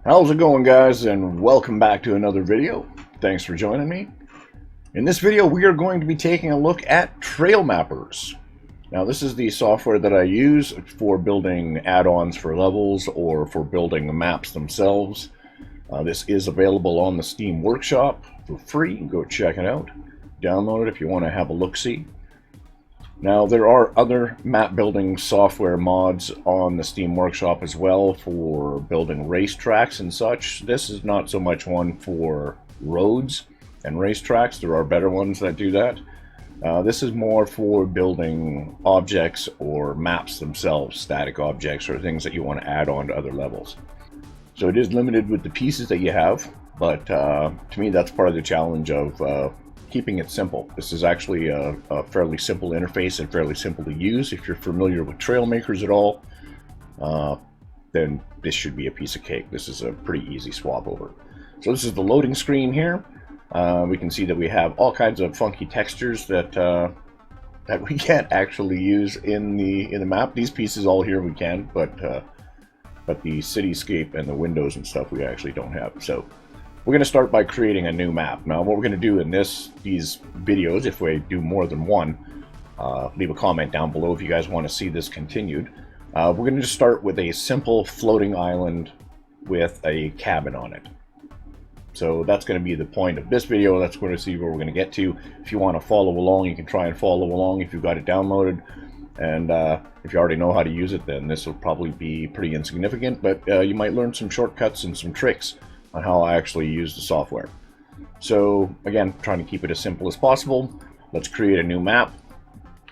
How's it going, guys, and welcome back to another video. Thanks for joining me. In this video we are going to be taking a look at TrailMappers. Now this is the software that I use for building add-ons for levels or for building the maps themselves. This is available on the Steam Workshop for free. Go check it out. Download it if you want to have a look-see. Now, there are other map building software mods on the Steam Workshop as well for building racetracks and such. This is not so much one for roads and racetracks. There are better ones that do that. This is more for building objects or maps themselves, static objects or things that you want to add on to other levels. So it is limited with the pieces that you have, but to me that's part of the challenge of keeping it simple. This is actually a fairly simple interface and fairly simple to use. If you're familiar with Trailmakers at all, then this should be a piece of cake. This is a pretty easy swap over. So this is the loading screen here. We can see that we have all kinds of funky textures that that we can't actually use in the map. These pieces all here we can, but the cityscape and the windows and stuff we actually don't have. So we're going to start by creating a new map. Now what we're going to do in these videos, if we do more than one, leave a comment down below if you guys want to see this continued. We're going to just start with a simple floating island with a cabin on it. So that's going to be the point of this video. That's going to see where we're going to get to. If you want to follow along, you can try and follow along if you've got it downloaded. And if you already know how to use it, then this will probably be pretty insignificant, but you might learn some shortcuts and some tricks on how I actually use the software. So again, trying to keep it as simple as possible. Let's create a new map.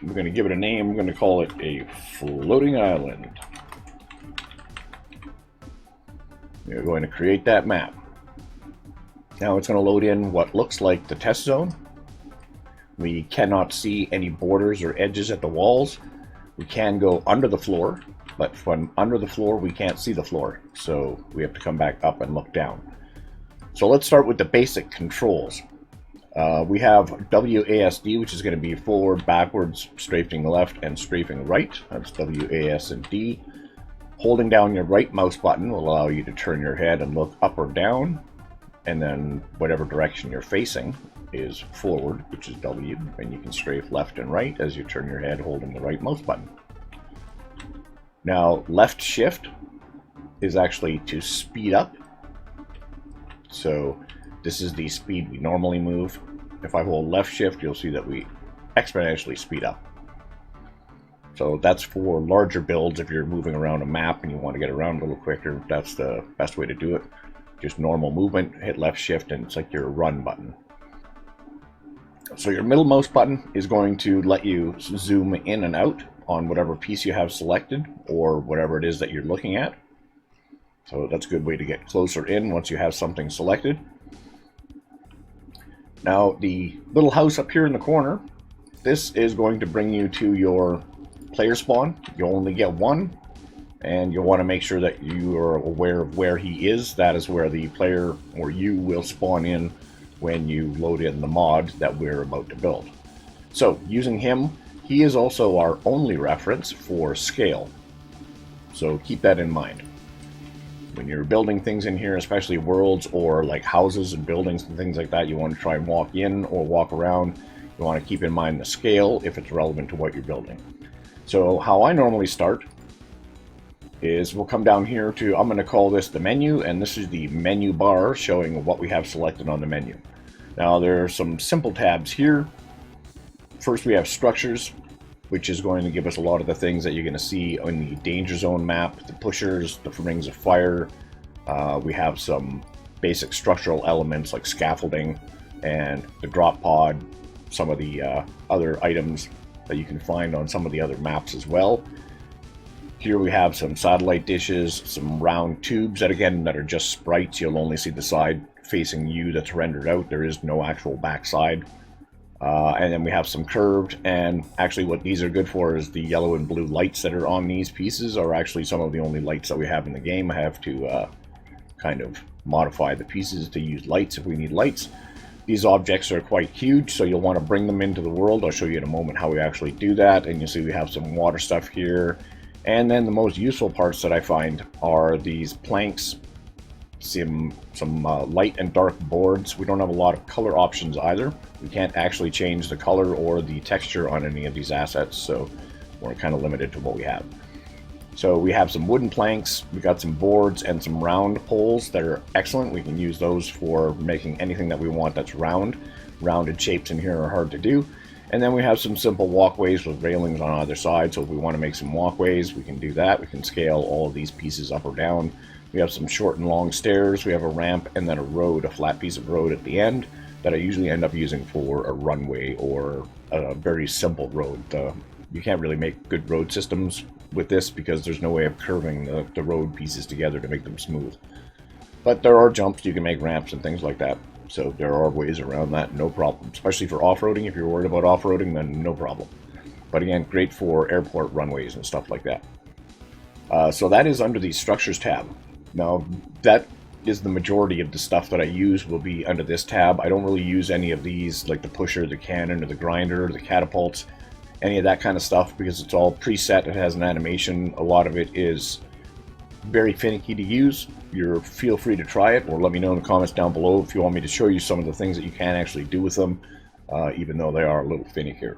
We're going to give it a name. We're going to call it a floating island. We're going to create that map. Now it's going to load in what looks like the test zone. We cannot see any borders or edges at the walls. We can go under the floor, but from under the floor we can't see the floor, so we have to come back up and look down. So let's start with the basic controls. We have WASD, which is going to be forward, backwards, strafing left, and strafing right. That's WASD. Holding down your right mouse button will allow you to turn your head and look up or down, and then whatever direction you're facing is forward, which is W, and you can strafe left and right as you turn your head holding the right mouse button. Now, left shift is actually to speed up. So this is the speed we normally move. If I hold left shift, you'll see that we exponentially speed up. So that's for larger builds. If you're moving around a map and you want to get around a little quicker, that's the best way to do it. Just normal movement, hit left shift, and it's like your run button. So your middle mouse button is going to let you zoom in and out on whatever piece you have selected or whatever it is that you're looking at. So that's a good way to get closer in once you have something selected. Now the little house up here in the corner, this is going to bring you to your player spawn. You'll only get one, and you'll want to make sure that you are aware of where he is. That is where the player or you will spawn in when you load in the mod that we're about to build. So using him, he is also our only reference for scale. So keep that in mind. When you're building things in here, especially worlds or like houses and buildings and things like that, you want to try and walk in or walk around. You want to keep in mind the scale if it's relevant to what you're building. So how I normally start is we'll come down here to, I'm going to call this the menu, and this is the menu bar showing what we have selected on the menu. Now there are some simple tabs here. First we have structures, which is going to give us a lot of the things that you're going to see in the danger zone map, the pushers, the rings of fire. We have some basic structural elements like scaffolding and the drop pod, some of the other items that you can find on some of the other maps as well. Here we have some satellite dishes, some round tubes that again that are just sprites. You'll only see the side facing you that's rendered out. There is no actual backside. And then we have some curved, and actually what these are good for is the yellow and blue lights that are on these pieces are actually some of the only lights that we have in the game. I have to kind of modify the pieces to use lights if we need lights. These objects are quite huge, so you'll want to bring them into the world. I'll show you in a moment how we actually do that, and you'll see we have some water stuff here. And then the most useful parts that I find are these planks some light and dark boards. We don't have a lot of color options either. We can't actually change the color or the texture on any of these assets, so we're kind of limited to what we have. So we have some wooden planks, we got some boards and some round poles that are excellent. We can use those for making anything that we want that's round. Rounded shapes in here are hard to do. And then we have some simple walkways with railings on either side, so if we want to make some walkways, we can do that. We can scale all of these pieces up or down. We have some short and long stairs, we have a ramp, and then a road, a flat piece of road at the end that I usually end up using for a runway or a very simple road. You can't really make good road systems with this because there's no way of curving the road pieces together to make them smooth. But there are jumps, you can make ramps and things like that. So there are ways around that, no problem. Especially for off-roading. If you're worried about off-roading, then no problem. But again, great for airport runways and stuff like that. So that is under the Structures tab. Now, that is the majority of the stuff that I use will be under this tab. I don't really use any of these, like the pusher, the cannon, or the grinder, or the catapults, any of that kind of stuff, because it's all preset. It has an animation. A lot of it is very finicky to use. Feel free to try it, or let me know in the comments down below if you want me to show you some of the things that you can actually do with them, even though they are a little finicky.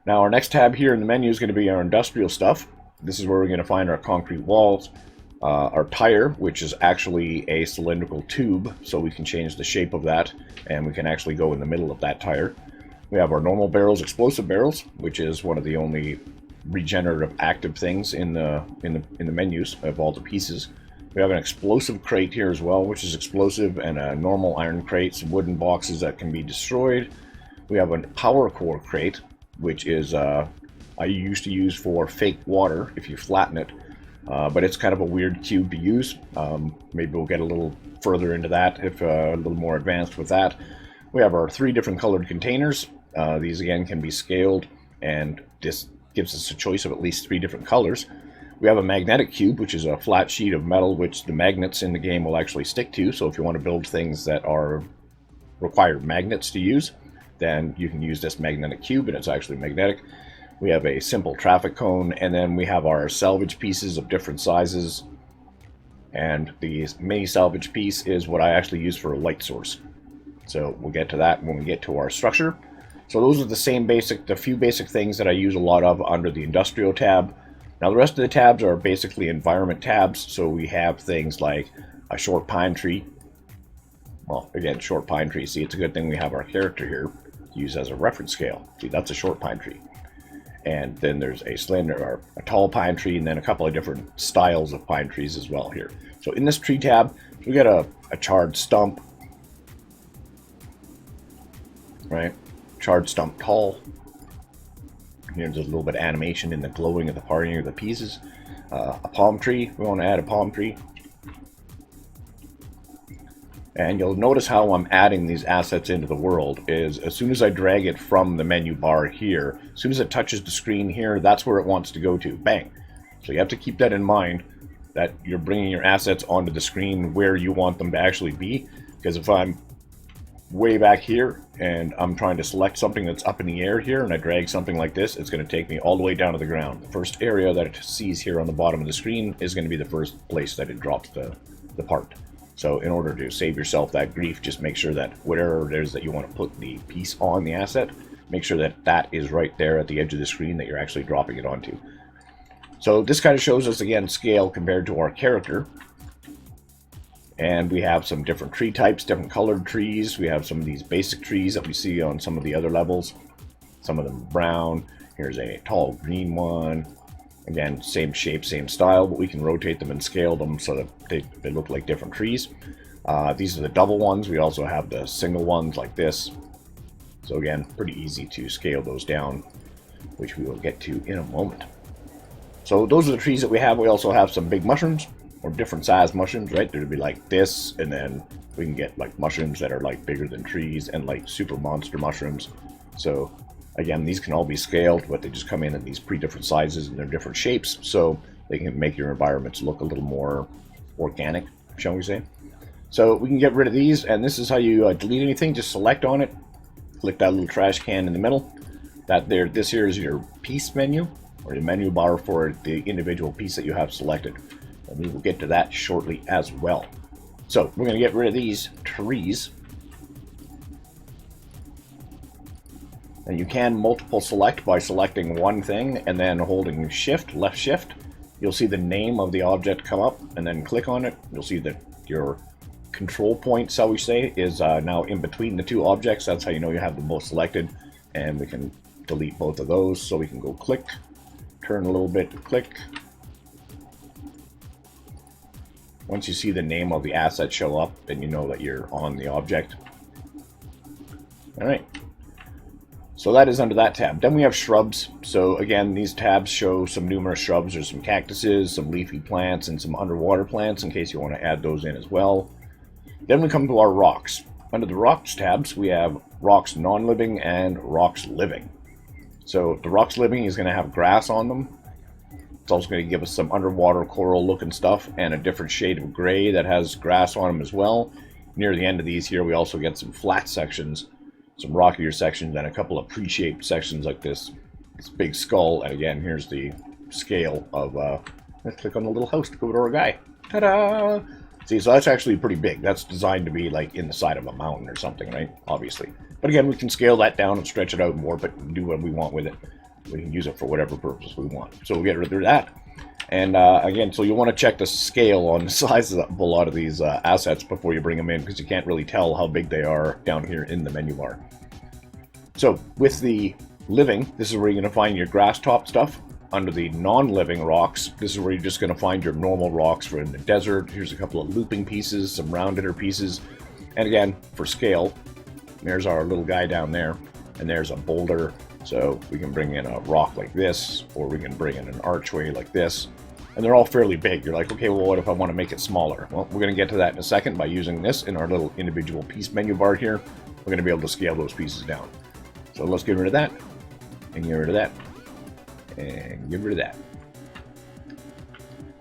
Now, our next tab here in the menu is going to be our industrial stuff. This is where we're going to find our concrete walls, our tire, which is actually a cylindrical tube, so we can change the shape of that, and we can actually go in the middle of that tire. We have our normal barrels, explosive barrels, which is one of the only regenerative active things in the menus of all the pieces. We have an explosive crate here as well, which is explosive, and a normal iron crate, some wooden boxes that can be destroyed. We have a power core crate, which is I used to use for fake water if you flatten it, but it's kind of a weird cube to use. Maybe we'll get a little further into that if a little more advanced with that. We have our 3 different colored containers. These again can be scaled, and this gives us a choice of at least 3 different colors. We have a magnetic cube, which is a flat sheet of metal which the magnets in the game will actually stick to. So if you want to build things that require magnets to use, then you can use this magnetic cube, and it's actually magnetic. We have a simple traffic cone, and then we have our salvage pieces of different sizes. And the mini salvage piece is what I actually use for a light source. So we'll get to that when we get to our structure. So those are the few basic things that I use a lot of under the industrial tab. Now the rest of the tabs are basically environment tabs. So we have things like a short pine tree. Well, again, short pine tree. See, it's a good thing we have our character here to use as a reference scale. See, that's a short pine tree. And then there's a slender or a tall pine tree, and then a couple of different styles of pine trees as well here. So in this tree tab, we got a charred stump, right? Charred stump tall. Here's a little bit of animation in the glowing of the parting of the pieces. A palm tree, we want to add a palm tree. And you'll notice how I'm adding these assets into the world is as soon as I drag it from the menu bar here, as soon as it touches the screen here, that's where it wants to go to. Bang. So you have to keep that in mind, that you're bringing your assets onto the screen where you want them to actually be. Because if I'm way back here and I'm trying to select something that's up in the air here and I drag something like this, it's going to take me all the way down to the ground. The first area that it sees here on the bottom of the screen is going to be the first place that it drops the part. So in order to save yourself that grief, just make sure that whatever it is that you want to put the piece on the asset, make sure that that is right there at the edge of the screen that you're actually dropping it onto. So this kind of shows us, again, scale compared to our character. And we have some different tree types, different colored trees. We have some of these basic trees that we see on some of the other levels. Some of them brown. Here's a tall green one. Again, same shape, same style, but we can rotate them and scale them so that they look like different trees. These are the double ones. We also have the single ones like this. So again, pretty easy to scale those down, which we will get to in a moment. So those are the trees that we have. We also have some big mushrooms, or different size mushrooms, right? There'd be like this, and then we can get like mushrooms that are like bigger than trees, and like super monster mushrooms. So again, these can all be scaled, but they just come in these different sizes and they're different shapes, so they can make your environments look a little more organic, shall we say. So we can get rid of these, and this is how you delete anything. Just select on it, click that little trash can in the middle. This here is your piece menu, or the menu bar for the individual piece that you have selected. And we will get to that shortly as well. So we're going to get rid of these trees. And you can multiple select by selecting one thing and then holding shift, left shift. You'll see the name of the object come up, and then click on it. You'll see that your control point, shall we say, is now in between the two objects. That's how you know you have them both selected. And we can delete both of those. So we can go click, turn a little bit, click. Once you see the name of the asset show up, then you know that you're on the object. All right. So that is under that tab. Then we have shrubs. So again, these tabs show some numerous shrubs. There's some cactuses, some leafy plants, and some underwater plants in case you want to add those in as well. Then we come to our rocks. Under the rocks tabs, we have rocks non-living and rocks living. So the rocks living is going to have grass on them. It's also going to give us some underwater coral looking stuff and a different shade of gray that has grass on them as well. Near the end of these here, we also get some flat sections, some rockier sections, and a couple of pre-shaped sections like this big skull. And again, here's the scale of, let's click on the little house to go to our guy. Ta-da! See, so that's actually pretty big. That's designed to be like in the side of a mountain or something, right? Obviously. But again, we can scale that down and stretch it out more, but do what we want with it. We can use it for whatever purpose we want. So we'll get rid of that. And again, so you want to check the scale on the size of a lot of these assets before you bring them in, because you can't really tell how big they are down here in the menu bar. So with the living, this is where you're going to find your grass top stuff. Under the non-living rocks, this is where you're just going to find your normal rocks for in the desert. Here's a couple of looping pieces, some roundeder pieces. And again, for scale, there's our little guy down there. And there's a boulder. So we can bring in a rock like this, or we can bring in an archway like this. And they're all fairly big. You're like, okay, well, what if I want to make it smaller? Well, we're going to get to that in a second by using this in our little individual piece menu bar here. We're going to be able to scale those pieces down. So let's get rid of that, and get rid of that, and get rid of that.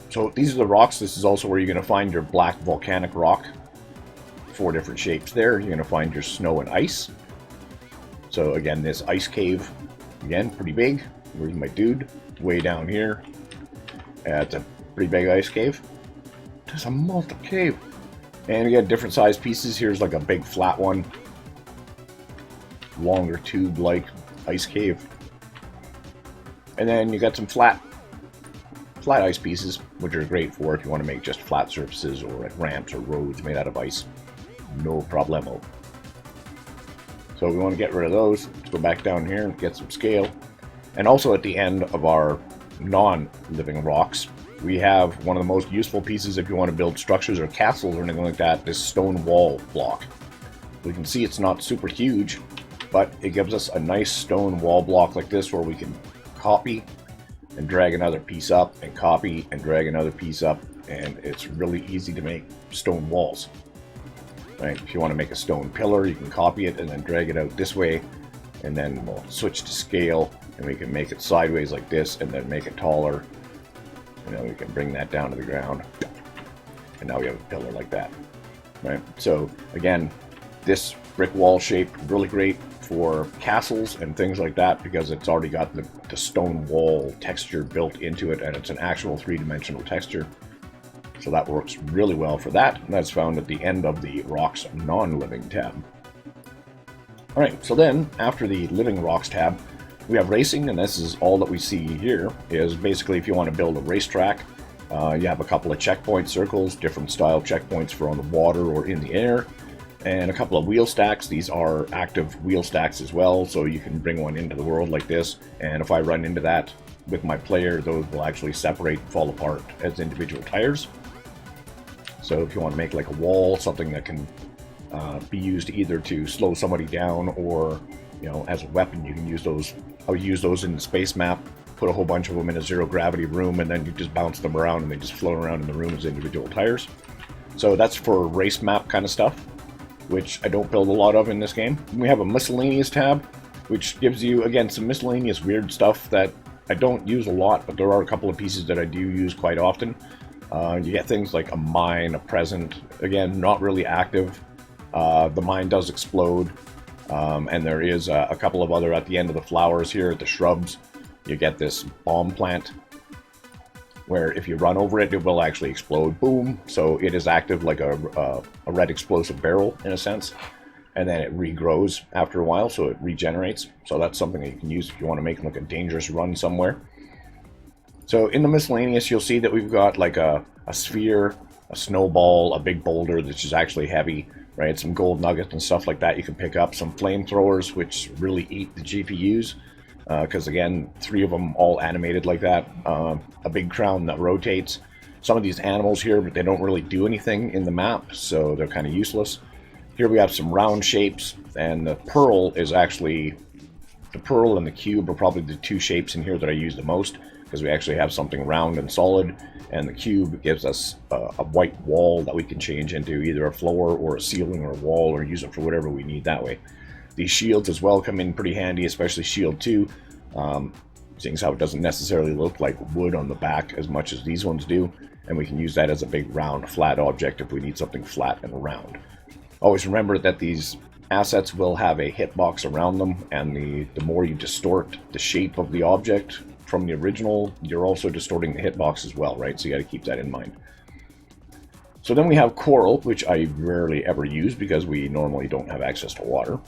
So these are the rocks. This is also where you're going to find your black volcanic rock. 4 different shapes there. You're going to find your snow and ice. So again, this ice cave, again, pretty big. Where's my dude? Way down here. It's a pretty big ice cave. There's a multi-cave. And again, different size pieces. Here's like a big flat one. Longer tube-like ice cave. And then you got some flat ice pieces, which are great for if you want to make just flat surfaces or like ramps or roads made out of ice. No problemo. So we want to get rid of those. Let's go back down here and get some scale. And also at the end of our non-living rocks, we have one of the most useful pieces if you want to build structures or castles or anything like that, this stone wall block. We can see it's not super huge, but it gives us a nice stone wall block like this where we can copy and drag another piece up and copy and drag another piece up, and it's really easy to make stone walls. Right? If you want to make a stone pillar, you can copy it and then drag it out this way, and then we'll switch to scale and we can make it sideways like this and then make it taller, and then we can bring that down to the ground, and now we have a pillar like that. Right? So again, this brick wall shape, really great for castles and things like that because it's already got the stone wall texture built into it, and it's an actual 3-dimensional texture. So that works really well for that, and that's found at the end of the Rocks Non-Living tab. Alright, so then, after the Living Rocks tab, we have Racing, and this is all that we see here, is basically if you want to build a racetrack, you have a couple of checkpoint circles, different style checkpoints for on the water or in the air, and a couple of wheel stacks. These are active wheel stacks as well, so you can bring one into the world like this, and if I run into that with my player, those will actually separate and fall apart as individual tires. So if you want to make like a wall, something that can be used either to slow somebody down or, you know, as a weapon, you can use those. I would use those in the space map, put a whole bunch of them in a zero gravity room, and then you just bounce them around and they just float around in the room as individual tires. So that's for race map kind of stuff, which I don't build a lot of in this game. We have a miscellaneous tab, which gives you, again, some miscellaneous weird stuff that I don't use a lot, but there are a couple of pieces that I do use quite often. You get things like a mine, a present, again, not really active. The mine does explode, and there is a couple of other at the end of the flowers here, at the shrubs. You get this bomb plant. where if you run over it, it will actually explode. Boom. So it is active like a red explosive barrel in a sense. And then it regrows after a while, so it regenerates. So that's something that you can use if you want to make like a dangerous run somewhere. So in the miscellaneous, you'll see that we've got like a sphere, a snowball, a big boulder which is actually heavy, right? Some gold nuggets and stuff like that you can pick up. Some flamethrowers, which really eat the GPUs, because again, 3 of them all animated like that. A big crown that rotates. Some of these animals here, but they don't really do anything in the map, so they're kind of useless. Here we have some round shapes, and the pearl is actually, the pearl and the cube are probably the 2 shapes in here that I use the most, because we actually have something round and solid, and the cube gives us a white wall that we can change into either a floor or a ceiling or a wall, or use it for whatever we need that way. These shields as well come in pretty handy, especially shield 2, seeing as how it doesn't necessarily look like wood on the back as much as these ones do, and we can use that as a big round flat object if we need something flat and round. Always remember that these assets will have a hitbox around them, and the more you distort the shape of the object from the original, you're also distorting the hitbox as well, right? So you got to keep that in mind. So then we have coral, which I rarely ever use because we normally don't have access to water,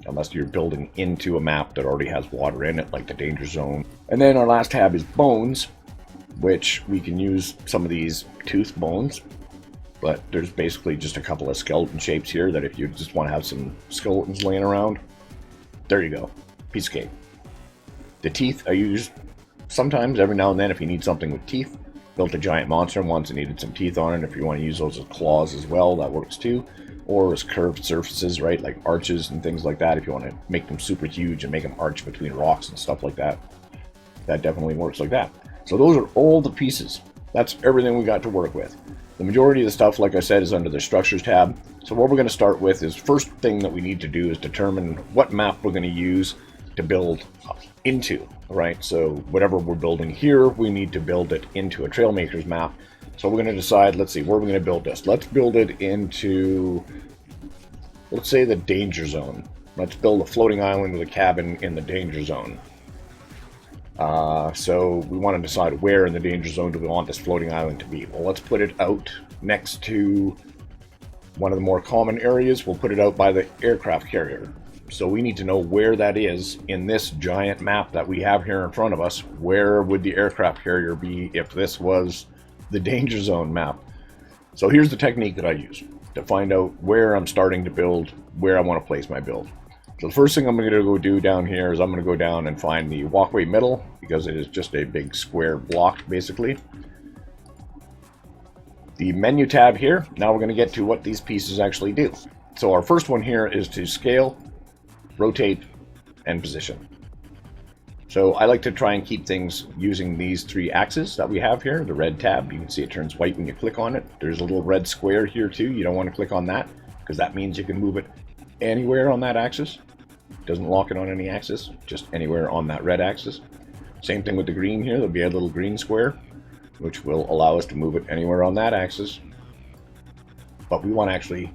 unless you're building into a map that already has water in it, like the danger zone. And then our last tab is bones, which we can use some of these tooth bones. But there's basically just a couple of skeleton shapes here that if you just want to have some skeletons laying around, there you go. Piece of cake. The teeth I use sometimes, every now and then, if you need something with teeth. Built a giant monster once and needed some teeth on it. If you want to use those as claws as well, that works too. Or as curved surfaces, right? Like arches and things like that. If you want to make them super huge and make them arch between rocks and stuff like that, that definitely works like that. So those are all the pieces. That's everything we got to work with. The majority of the stuff, like I said, is under the Structures tab. So what we're going to start with is, first thing that we need to do is determine what map we're going to use to build into, right? So whatever we're building here, we need to build it into a Trailmakers map. So we're going to decide, let's see, where we're going to build this. Let's build it into, let's say, the danger zone. Let's build a floating island with a cabin in the danger zone. So we want to decide where in the danger zone do we want this floating island to be. Well, let's put it out next to one of the more common areas. We'll put it out by the aircraft carrier. So we need to know where that is in this giant map that we have here in front of us. Where would the aircraft carrier be if this was the danger zone map? So here's the technique that I use to find out where I'm starting to build, where I want to place my build. So the first thing I'm going to go do down here is I'm going to go down and find the walkway middle, because it is just a big square block basically. The menu tab here, now we're going to get to what these pieces actually do. So our first one here is to scale, rotate, and position. So I like to try and keep things using these 3 axes that we have here. The red tab, you can see it turns white when you click on it. There's a little red square here too. You don't want to click on that, because that means you can move it anywhere on that axis. Doesn't lock it on any axis, just anywhere on that red axis. Same thing with the green here. There'll be a little green square, which will allow us to move it anywhere on that axis. But we want to actually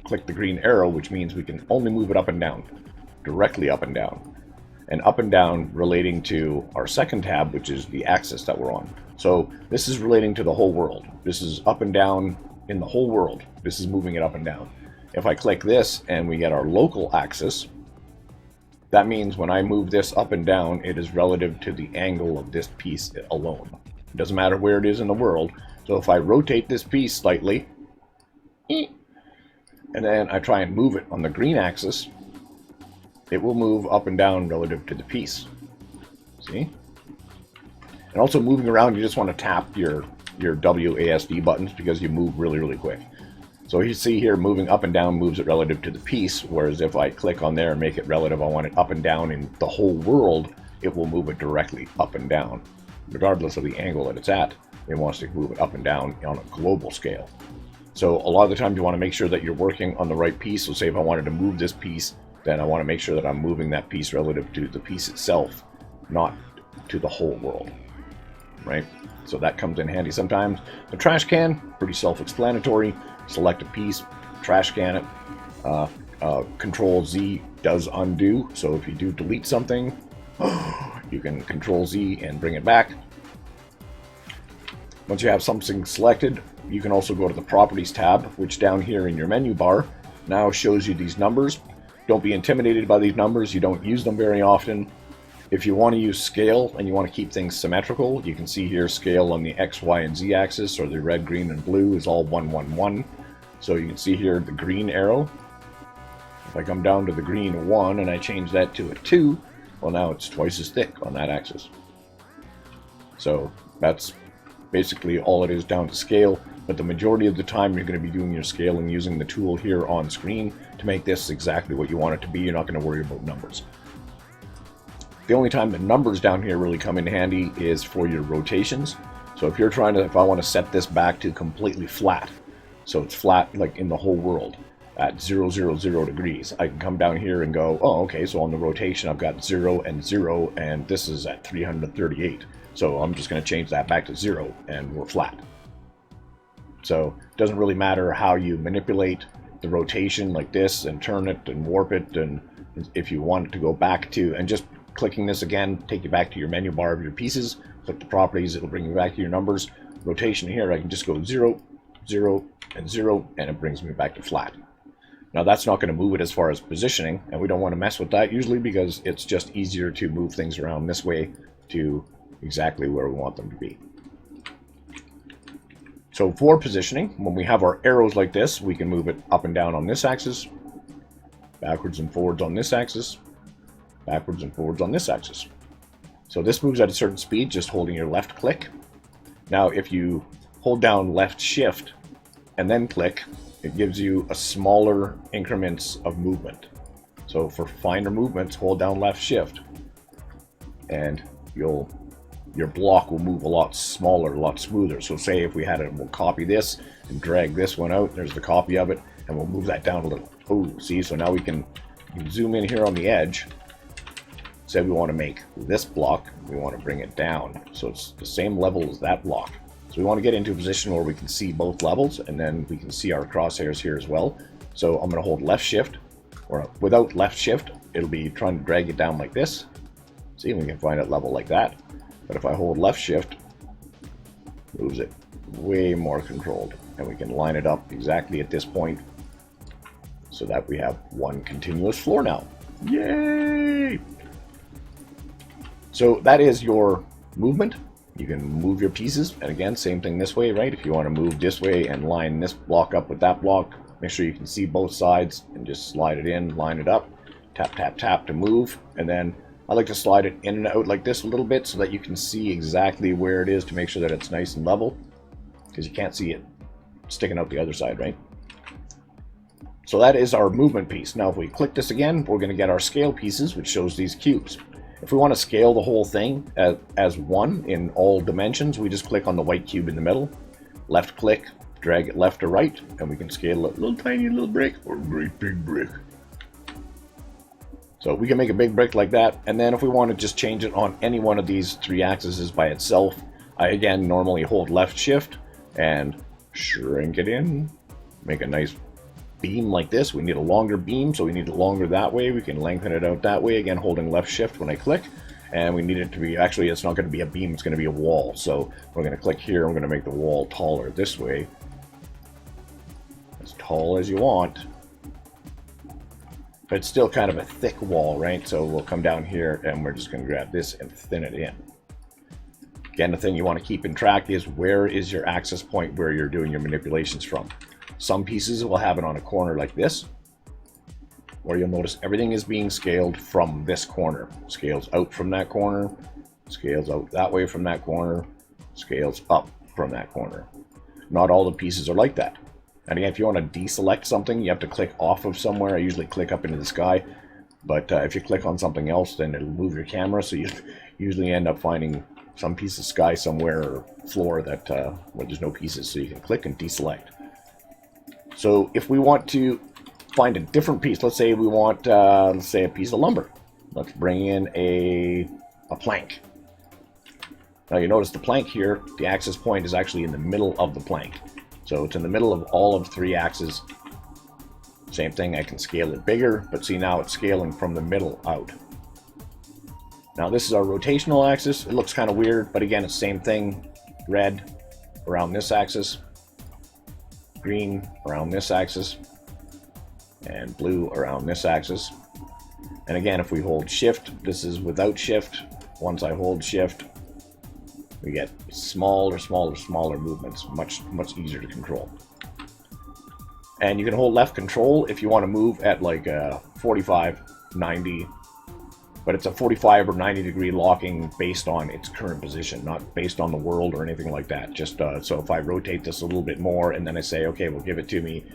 click the green arrow, which means we can only move it up and down, directly up and down. And up and down relating to our second tab, which is the axis that we're on. So this is relating to the whole world. This is up and down in the whole world. This is moving it up and down. If I click this and we get our local axis, that means when I move this up and down, it is relative to the angle of this piece alone. It doesn't matter where it is in the world. So if I rotate this piece slightly, and then I try and move it on the green axis, it will move up and down relative to the piece. See? And also moving around, you just want to tap your WASD buttons because you move really, really quick. So you see here, moving up and down moves it relative to the piece, whereas if I click on there and make it relative, I want it up and down in the whole world, it will move it directly up and down. Regardless of the angle that it's at, it wants to move it up and down on a global scale. So a lot of the time you want to make sure that you're working on the right piece. So say if I wanted to move this piece, then I want to make sure that I'm moving that piece relative to the piece itself, not to the whole world, right? So that comes in handy sometimes. The trash can, pretty self-explanatory. Select a piece, trash can it. Control Z does undo. So if you do delete something, you can Control Z and bring it back. Once you have something selected, you can also go to the Properties tab, which down here in your menu bar now shows you these numbers. Don't be intimidated by these numbers. You don't use them very often. If you want to use scale and you want to keep things symmetrical, you can see here scale on the X, Y, and Z axis, or the red, green, and blue is all 1, 1, 1. So you can see here the green arrow. If I come down to the green 1 and I change that to a 2, well, now it's twice as thick on that axis. So that's basically all it is down to scale, but the majority of the time you're going to be doing your scaling using the tool here on screen to make this exactly what you want it to be. You're not going to worry about numbers. The only time the numbers down here really come in handy is for your rotations. So if if I want to set this back to completely flat, so it's flat like in the whole world at 0, 0, 0 degrees, I can come down here and go, oh, okay, so on the rotation I've got 0 and 0, and this is at 338. So I'm just going to change that back to 0 and we're flat. So it doesn't really matter how you manipulate the rotation like this and turn it and warp it, and if you want it to go back to, and just clicking this again, take you back to your menu bar of your pieces, click the properties, it'll bring you back to your numbers. Rotation here, I can just go 0, 0, and 0, and it brings me back to flat. Now that's not going to move it as far as positioning, and we don't want to mess with that usually because it's just easier to move things around this way to exactly where we want them to be. So for positioning, when we have our arrows like this, we can move it up and down on this axis, backwards and forwards on this axis, backwards and forwards on this axis. So this moves at a certain speed, just holding your left click. Now if you hold down left shift and then click, it gives you a smaller increments of movement. So for finer movements, hold down left shift and your block will move a lot smaller, a lot smoother. So say if we had it, we'll copy this and drag this one out, there's the copy of it, and we'll move that down a little. Oh, see, so now we can zoom in here on the edge. Say we want to make this block, we want to bring it down so it's the same level as that block. So we want to get into a position where we can see both levels, and then we can see our crosshairs here as well. So I'm going to hold left shift, or without left shift, it'll be trying to drag it down like this. See, we can find it level like that. But if I hold left shift, moves it way more controlled, and we can line it up exactly at this point so that we have one continuous floor now. Yay! So that is your movement. You can move your pieces, and again, same thing this way, right? If you want to move this way and line this block up with that block, make sure you can see both sides and just slide it in, line it up, tap, tap, tap to move, and then I like to slide it in and out like this a little bit so that you can see exactly where it is to make sure that it's nice and level, because you can't see it sticking out the other side, right? So that is our movement piece. Now if we click this again, we're going to get our scale pieces, which shows these cubes. If we want to scale the whole thing as one in all dimensions, we just click on the white cube in the middle, left click, drag it left or right, and we can scale a little tiny little brick or a great big brick. So we can make a big brick like that, and then if we want to just change it on any one of these three axes by itself, I again normally hold left shift and shrink it in, make a nice beam like this. We need a longer beam, so we need it longer that way. We can lengthen it out that way, again holding left shift when I click, and we need it to be, actually it's not going to be a beam, it's going to be a wall. So we're going to click here, we're going to make the wall taller this way, as tall as you want, but it's still kind of a thick wall, right? So we'll come down here and we're just going to grab this and thin it in. Again, the thing you want to keep in track is where is your access point where you're doing your manipulations from. Some pieces will have it on a corner like this, where you'll notice everything is being scaled from this corner. Scales out from that corner, scales out that way from that corner, scales up from that corner. Not all the pieces are like that. And again, if you want to deselect something, you have to click off of somewhere. I usually click up into the sky, but if you click on something else, then it'll move your camera, so you usually end up finding some piece of sky somewhere or floor that where there's no pieces, so you can click and deselect. So if we want to find a different piece, let's say we want, let's say a piece of lumber. Let's bring in a plank. Now you notice the plank here, the access point is actually in the middle of the plank. So it's in the middle of all of three axes. Same thing, I can scale it bigger, but see now it's scaling from the middle out. Now this is our rotational axis. It looks kind of weird, but again, it's the same thing. Red, around this axis, green around this axis, and blue around this axis. And again, if we hold shift, this is without shift. Once I hold shift, we get smaller movements, much easier to control. And you can hold left control if you want to move at like 45, 90, but it's a 45 or 90 degree locking based on its current position, not based on the world or anything like that. Just so if I rotate this a little bit more and then I say, okay, well, give it to me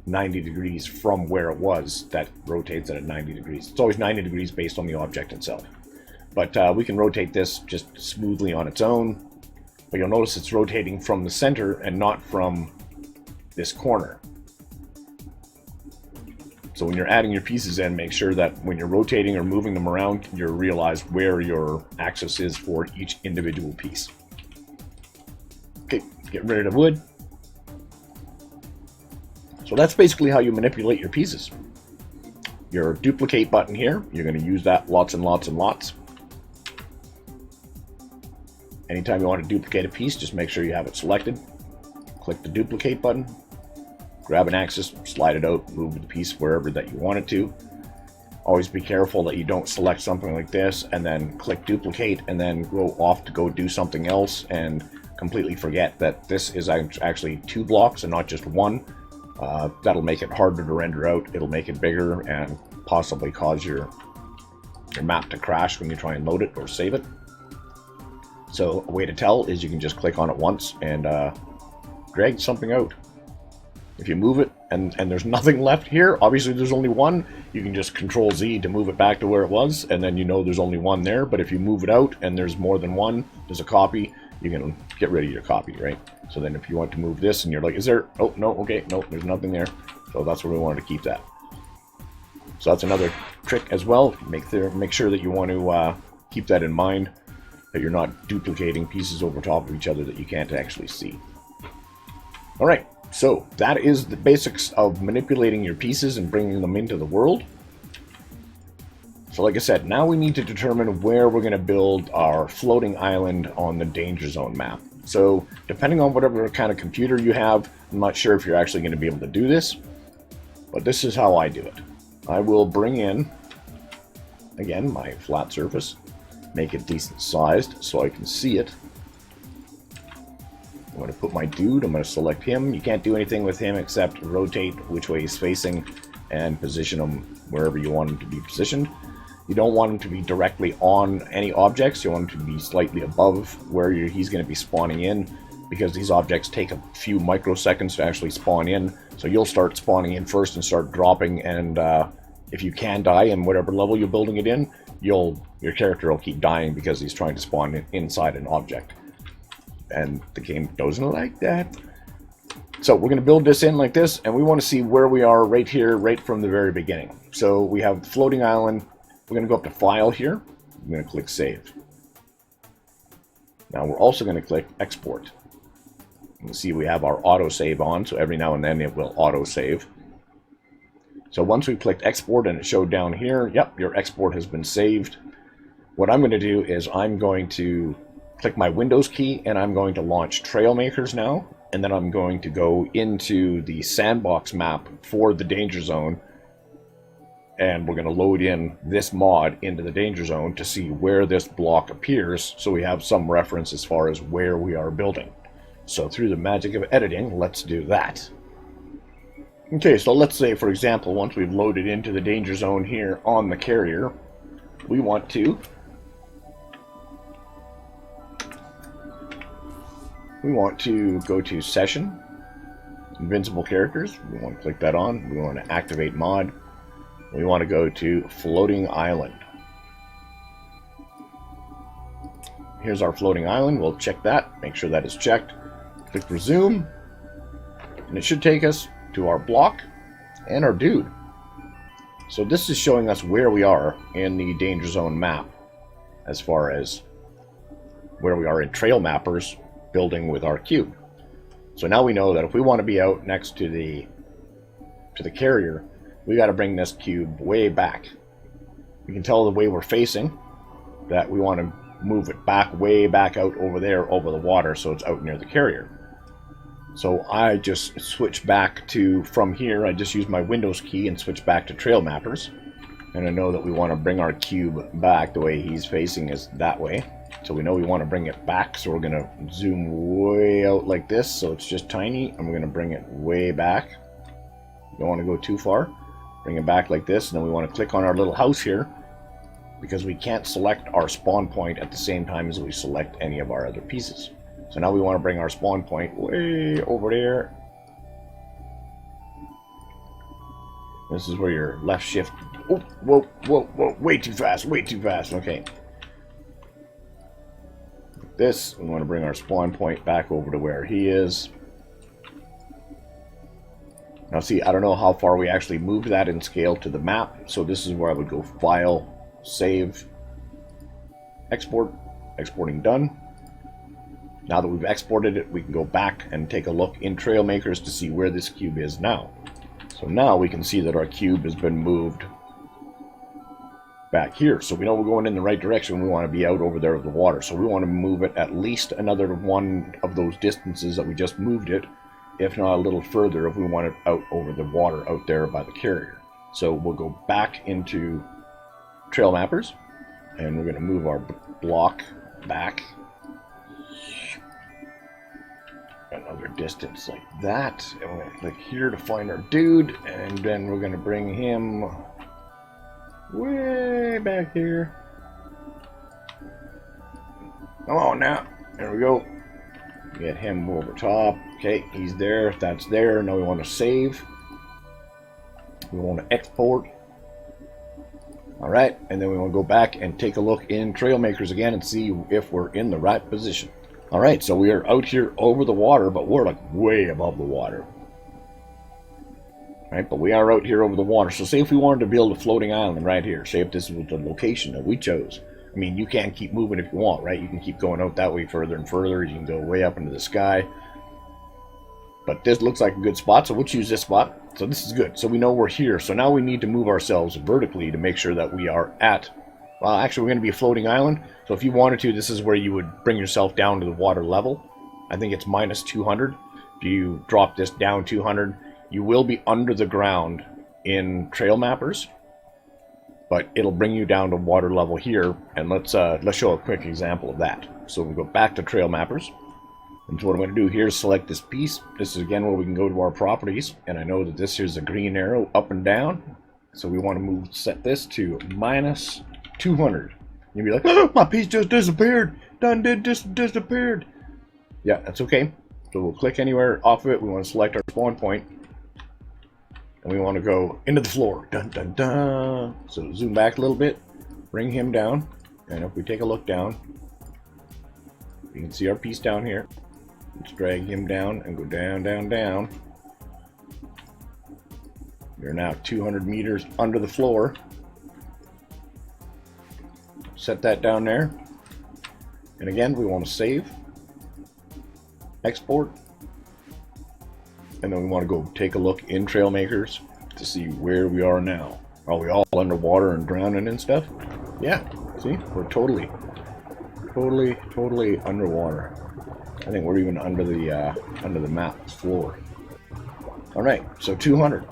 90 degrees from where it was, that rotates it at 90 degrees. It's always 90 degrees based on the object itself. But we can rotate this just smoothly on its own. But you'll notice it's rotating from the center and not from this corner. So when you're adding your pieces in, make sure that when you're rotating or moving them around, you realize where your axis is for each individual piece. Okay, get rid of the wood. So that's basically how you manipulate your pieces. Your duplicate button here, you're going to use that lots and lots. Anytime you want to duplicate a piece, just make sure you have it selected. Click the duplicate button. Grab an axis, slide it out, move the piece wherever that you want it to. Always be careful that you don't select something like this and then click duplicate and then go off to go do something else and completely forget that this is actually 2 blocks and not just 1. That'll make it harder to render out. It'll make it bigger and possibly cause your map to crash when you try and load it or save it. So a way to tell is you can just click on it once and drag something out. If you move it and there's nothing left here, obviously there's only 1, you can just Control Z to move it back to where it was, and then you know there's only 1 there. But if you move it out and there's more than 1, there's a copy, you can get rid of your copy, right? So then if you want to move this and you're like, is there, oh, no, okay, no, there's nothing there. So that's where we wanted to keep that. So that's another trick as well. Make sure that you want to keep that in mind, that you're not duplicating pieces over top of each other that you can't actually see. All right. So that is the basics of manipulating your pieces and bringing them into the world. So like I said, now we need to determine where we're going to build our floating island on the danger zone map. So depending on whatever kind of computer you have, I'm not sure if you're actually going to be able to do this, but this is how I do it. I will bring in, again, my flat surface, make it decent sized so I can see it. I'm going to put my dude, I'm going to select him. You can't do anything with him except rotate which way he's facing and position him wherever you want him to be positioned. You don't want him to be directly on any objects. You want him to be slightly above where he's going to be spawning in, because these objects take a few microseconds to actually spawn in. So you'll start spawning in first and start dropping, and if you can die in whatever level you're building it in, your character will keep dying because he's trying to spawn inside an object. And the game doesn't like that. So we're going to build this in like this, and we want to see where we are right here, right from the very beginning. So we have floating island. We're going to go up to File here. I'm going to click Save. Now we're also going to click Export. You can see we have our autosave on, so every now and then it will autosave. So once we clicked Export and it showed down here, yep, your export has been saved. What I'm going to do is I'm going to click my Windows key and I'm going to launch Trailmakers now, and then I'm going to go into the sandbox map for the danger zone, and we're going to load in this mod into the danger zone to see where this block appears, so we have some reference as far as where we are building. So through the magic of editing, let's do that. Okay, so let's say, for example, once we've loaded into the danger zone here on the carrier, we want to go to Session, Invincible Characters. We want to click that on. We want to activate mod. We want to go to Floating Island. Here's our floating island. We'll check that, make sure that is checked. Click Resume, and it should take us to our block and our dude. So this is showing us where we are in the danger zone map, as far as where we are in TrailMappers building with our cube. So now we know that if we want to be out next to the carrier, we got to bring this cube way back. You can tell the way we're facing that we want to move it back, way back out over there over the water, so it's out near the carrier. So I just switch back to, from here, I just use my Windows key and switch back to TrailMappers. And I know that we want to bring our cube back. The way he's facing is that way. So we know we want to bring it back. So we're going to zoom way out like this. So it's just tiny. And we're going to bring it way back. Don't want to go too far. Bring it back like this. And then we want to click on our little house here, because we can't select our spawn point at the same time as we select any of our other pieces. So now we want to bring our spawn point way over there. This is where your left shift. Oh, whoa, whoa, whoa, way too fast, way too fast. Okay. Like this, we want to bring our spawn point back over to where he is. Now see, I don't know how far we actually moved that in scale to the map. So this is where I would go File, Save, Export, Exporting done. Now that we've exported it, we can go back and take a look in Trailmakers to see where this cube is now. So now we can see that our cube has been moved back here. So we know we're going in the right direction. We want to be out over there with the water. So we want to move it at least another one of those distances that we just moved it, if not a little further if we want it out over the water out there by the carrier. So we'll go back into TrailMappers, and we're going to move our block back another distance like that, and we're going to click here to find our dude, and then we're going to bring him way back here. Come on now, there we go. Get him over top. Okay, he's there, that's there. Now we want to save, we want to export. Alright, and then we want to go back and take a look in Trailmakers again and see if we're in the right position. Alright, so we are out here over the water, but we're like way above the water. Right, but we are out here over the water. So say if we wanted to build a floating island right here, say if this was the location that we chose. I mean, you can keep moving if you want, right? You can keep going out that way further and further. You can go way up into the sky. But this looks like a good spot, so we'll choose this spot. So this is good. So we know we're here. So now we need to move ourselves vertically to make sure that we are at... Well, actually, we're going to be a floating island. So if you wanted to, this is where you would bring yourself down to the water level. I think it's minus 200. If you drop this down 200, you will be under the ground in Trailmappers, but it'll bring you down to water level here. And let's show a quick example of that. So we'll go back to Trailmappers. And so what I'm going to do here is select this piece. This is again where we can go to our properties. And I know that this here's a green arrow up and down. So we want to set this to minus 200. You'll be like, oh, my piece just disappeared. Done did just disappeared. Yeah, that's okay. So we'll click anywhere off of it. We want to select our spawn point. And we want to go into the floor. Dun dun dun. So zoom back a little bit. Bring him down. And if we take a look down, you can see our piece down here. Let's drag him down and go down, down, down. We're now 200 meters under the floor. Set that down there. And again, we want to save, export, and then we want to go take a look in Trailmakers to see where we are now. Are we all underwater and drowning and stuff? Yeah, see, we're totally underwater. I think we're even under the map floor. All right, so 200,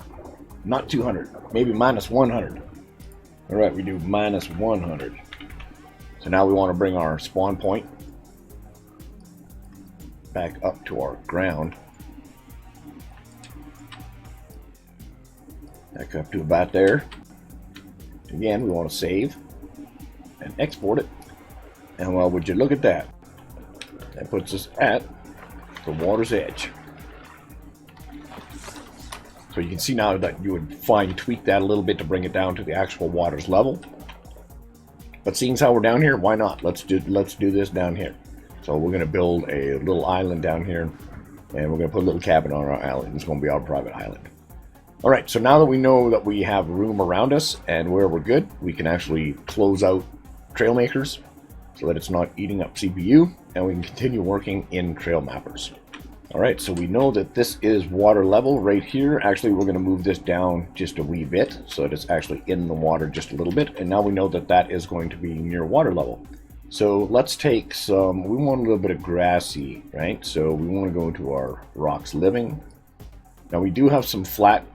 not 200, maybe minus 100. All right, we do minus 100. So now we want to bring our spawn point back up to our ground. Back up to about there. Again, we want to save and export it. And well, would you look at that? That puts us at the water's edge. So you can see now that you would fine tweak that a little bit to bring it down to the actual water's level. But seeing as how we're down here, why not? Let's do this down here. So we're going to build a little island down here, and we're going to put a little cabin on our island. It's going to be our private island. All right, so now that we know that we have room around us and where we're good, we can actually close out Trailmakers so that it's not eating up CPU, and we can continue working in Trailmappers. All right, so we know that this is water level right here. Actually, we're going to move this down just a wee bit so that it's actually in the water just a little bit. And now we know that that is going to be near water level. So let's take some, we want a little bit of grassy, right? So we want to go into our rocks living. Now we do have some flat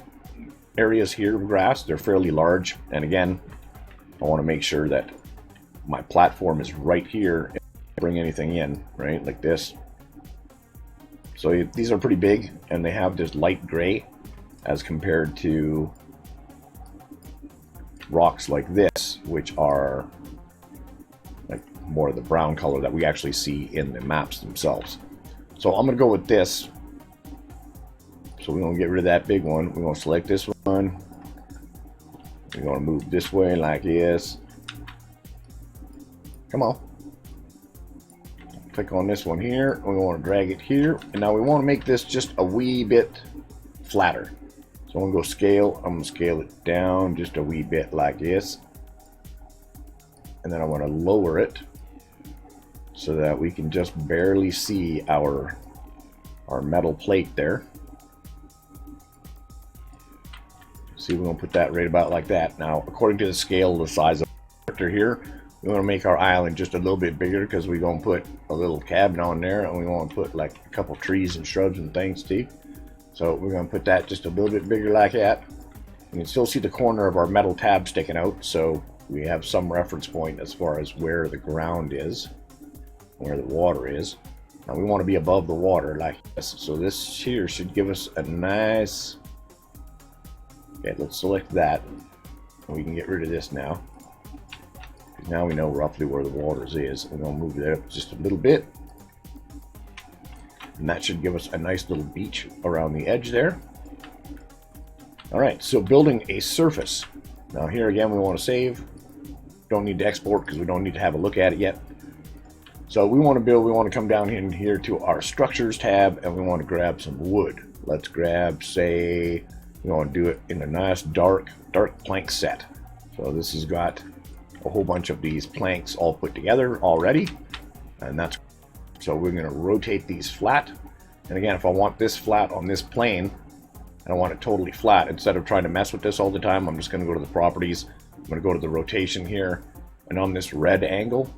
areas here of grass. They're fairly large. And again, I want to make sure that my platform is right here and bring anything in, right? Like this. So these are pretty big and they have this light gray as compared to rocks like this, which are like more of the brown color that we actually see in the maps themselves. So I'm going to go with this. So we're going to get rid of that big one. We're going to select this one. We're going to move this way like this. Come on. Click on this one here. We want to drag it here. And now we want to make this just a wee bit flatter. So I'm going to go scale. I'm going to scale it down just a wee bit like this. And then I want to lower it so that we can just barely see our metal plate there. See, we're going to put that right about like that. Now, according to the scale, the size of the character here, we want to make our island just a little bit bigger because we're going to put a little cabin on there and we want to put like a couple trees and shrubs and things too. So we're going to put that just a little bit bigger like that. You can still see the corner of our metal tab sticking out, so we have some reference point as far as where the ground is, where the water is. Now we want to be above the water like this. So this here should give us a nice... Okay, let's select that. And we can get rid of this now. Now we know roughly where the water is. We're going to move that up just a little bit. And that should give us a nice little beach around the edge there. Alright, so building a surface. Now here again we want to save. Don't need to export because we don't need to have a look at it yet. So we want to build, we want to come down in here to our structures tab and we want to grab some wood. Let's grab, say, we want to do it in a nice dark plank set. So this has got a whole bunch of these planks all put together already, and that's so we're going to rotate these flat. And again, if I want this flat on this plane and I want it totally flat, instead of trying to mess with this all the time, I'm just going to go to the properties. I'm going to go to the rotation here, and on this red angle,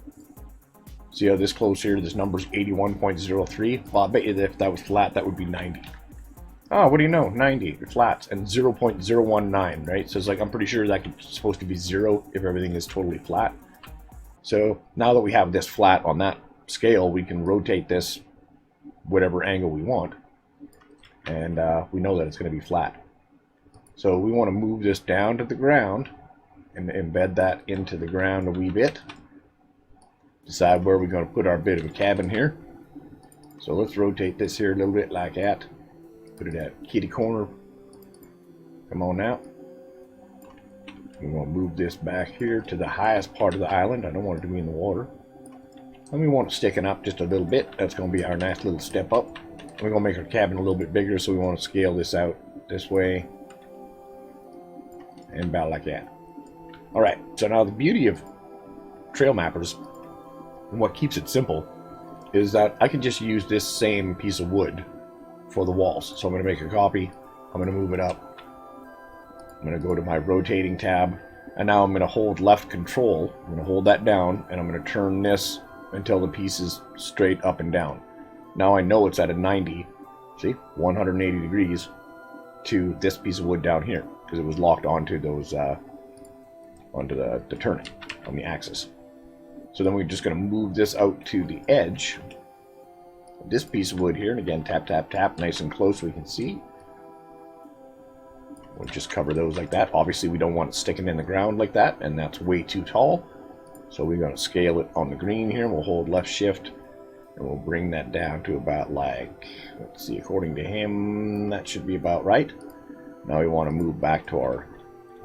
see how this close here, this number's 81.03. Well, I bet you that if that was flat, that would be 90. Oh, what do you know? 90 flats and 0.019, right? So it's like, I'm pretty sure that's supposed to be 0 if everything is totally flat. So now that we have this flat on that scale, we can rotate this whatever angle we want. And we know that it's going to be flat. So we want to move this down to the ground and embed that into the ground a wee bit. Decide where we're going to put our bit of a cabin here. So let's rotate this here a little bit like that. Put it at kitty corner. Come on now. We're going to move this back here to the highest part of the island. I don't want it to be in the water. And we want it sticking up just a little bit. That's going to be our nice little step up. We're going to make our cabin a little bit bigger, so we want to scale this out this way. And about like that. Alright, so now the beauty of TrailMappers, and what keeps it simple, is that I can just use this same piece of wood for the walls. So I'm going to make a copy. I'm going to move it up. I'm going to go to my rotating tab. And now I'm going to hold left control. I'm going to hold that down. And I'm going to turn this until the piece is straight up and down. Now I know it's at a 90. See? 180 degrees to this piece of wood down here. Because it was locked onto those, onto the turning on the axis. So then we're just going to move this out to the edge. This piece of wood here, and again, tap, tap, tap, nice and close so we can see. We'll just cover those like that. Obviously, we don't want it sticking in the ground like that, and that's way too tall. So we're going to scale it on the green here. We'll hold left shift, and we'll bring that down to about like, let's see, according to him, that should be about right. Now we want to move back to our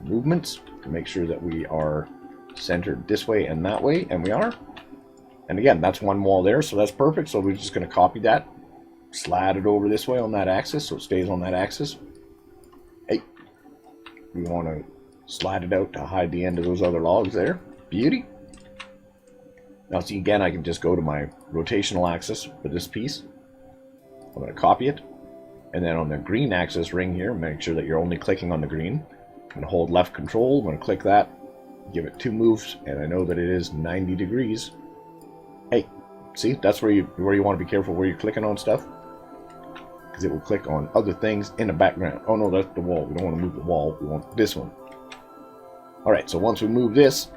movements to make sure that we are centered this way and that way, and we are. And again, that's one wall there, so that's perfect. So we're just going to copy that, slide it over this way on that axis, so it stays on that axis. Hey, we want to slide it out to hide the end of those other logs there. Beauty. Now see, again, I can just go to my rotational axis for this piece. I'm going to copy it. And then on the green axis ring here, make sure that you're only clicking on the green. I'm going to hold left control. I'm going to click that, give it 2 moves, and I know that it is 90 degrees. Hey, see, that's where you want to be careful where you're clicking on stuff, because it will click on other things in the background. Oh no, that's the wall. We don't want to move the wall. We want this one. All right, so once we move this,